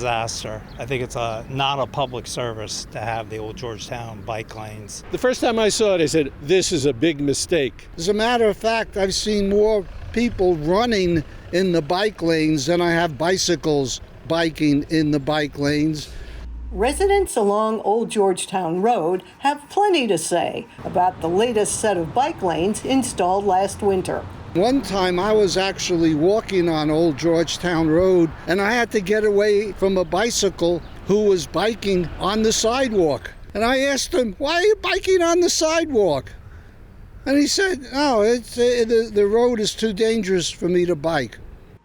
disaster. I think it's not a public service to have the Old Georgetown bike lanes. The first time I saw it, I said, this is a big mistake. As a matter of fact, I've seen more people running in the bike lanes than I have bicycles biking in the bike lanes. Residents along Old Georgetown Road have plenty to say about the latest set of bike lanes installed last winter. One time I was actually walking on Old Georgetown Road and I had to get away from a bicycle who was biking on the sidewalk. And I asked him, why are you biking on the sidewalk? And he said, no, the road is too dangerous for me to bike.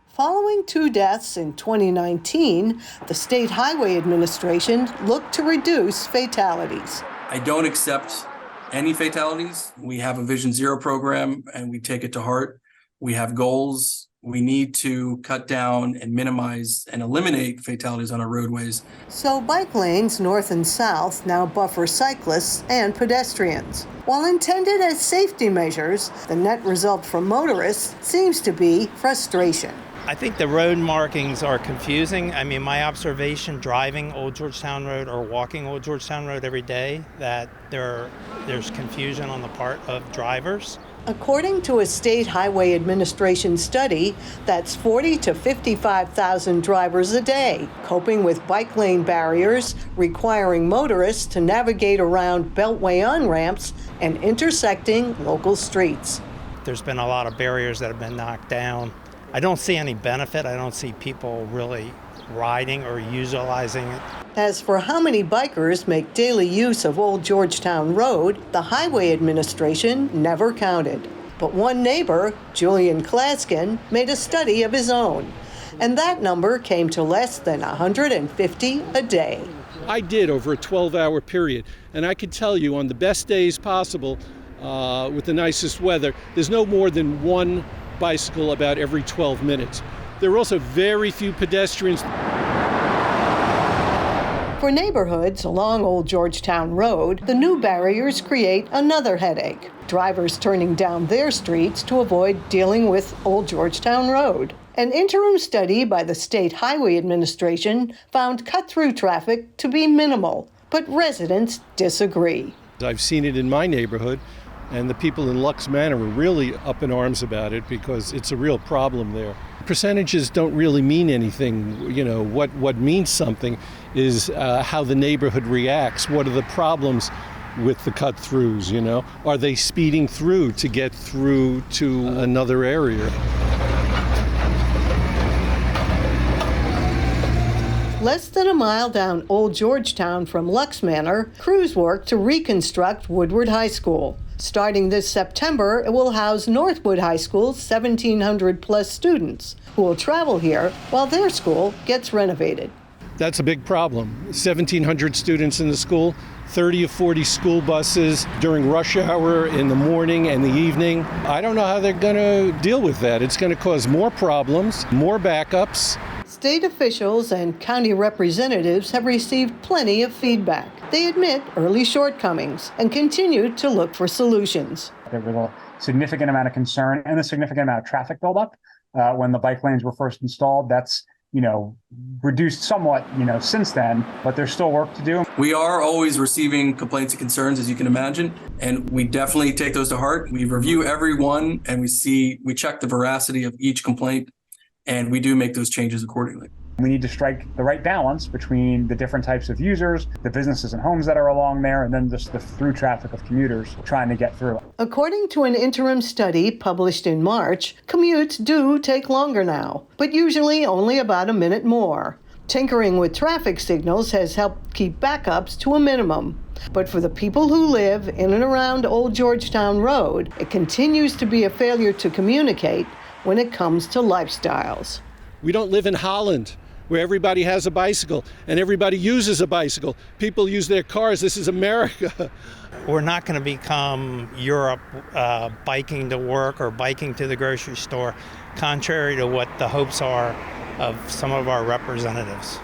Following 2 deaths in 2019, the State Highway Administration looked to reduce fatalities. I don't accept any fatalities. We have a Vision Zero program and we take it to heart. We have goals. We need to cut down and minimize and eliminate fatalities on our roadways. So bike lanes north and south now buffer cyclists and pedestrians. While intended as safety measures, the net result for motorists seems to be frustration. I think the road markings are confusing. I mean, my observation driving Old Georgetown Road or walking Old Georgetown Road every day, that there's confusion on the part of drivers. According to a State Highway Administration study, that's 40 to 55,000 drivers a day, coping with bike lane barriers, requiring motorists to navigate around beltway on-ramps and intersecting local streets. There's been a lot of barriers that have been knocked down. I don't see any benefit. I don't see people really riding or utilizing it. As for how many bikers make daily use of Old Georgetown Road, the Highway Administration never counted. But one neighbor, Julian Klaskin, made a study of his own, and that number came to less than 150 a day. I did over a 12-hour period, and I can tell you on the best days possible, with the nicest weather, there's no more than one bicycle about every 12 minutes. There are also very few pedestrians. For neighborhoods along Old Georgetown Road, the new barriers create another headache. Drivers turning down their streets to avoid dealing with Old Georgetown Road. An interim study by the State Highway Administration found cut-through traffic to be minimal, but residents disagree. I've seen it in my neighborhood, and the people in Lux Manor were really up in arms about it because it's a real problem there. Percentages don't really mean anything. You know, what means something is how the neighborhood reacts. What are the problems with the cut-throughs, you know? Are they speeding through to get through to another area? Less than a mile down Old Georgetown from Lux Manor, crews work to reconstruct Woodward High School. Starting this September, it will house Northwood High School's 1,700 plus students who will travel here while their school gets renovated. That's a big problem. 1,700 students in the school, 30 or 40 school buses during rush hour in the morning and the evening. I don't know how they're going to deal with that. It's going to cause more problems, more backups. State officials and county representatives have received plenty of feedback. They admit early shortcomings and continue to look for solutions. There was a significant amount of concern and a significant amount of traffic buildup when the bike lanes were first installed. That's, reduced somewhat, since then, but there's still work to do. We are always receiving complaints and concerns, as you can imagine, and we definitely take those to heart. We review every one and we check the veracity of each complaint, and we do make those changes accordingly. We need to strike the right balance between the different types of users, the businesses and homes that are along there, and then just the through traffic of commuters trying to get through. According to an interim study published in March, commutes do take longer now, but usually only about a minute more. Tinkering with traffic signals has helped keep backups to a minimum. But for the people who live in and around Old Georgetown Road, it continues to be a failure to communicate when it comes to lifestyles. We don't live in Holland, where everybody has a bicycle and everybody uses a bicycle. People use their cars. This is America. We're not going to become Europe, biking to work or biking to the grocery store, contrary to what the hopes are of some of our representatives.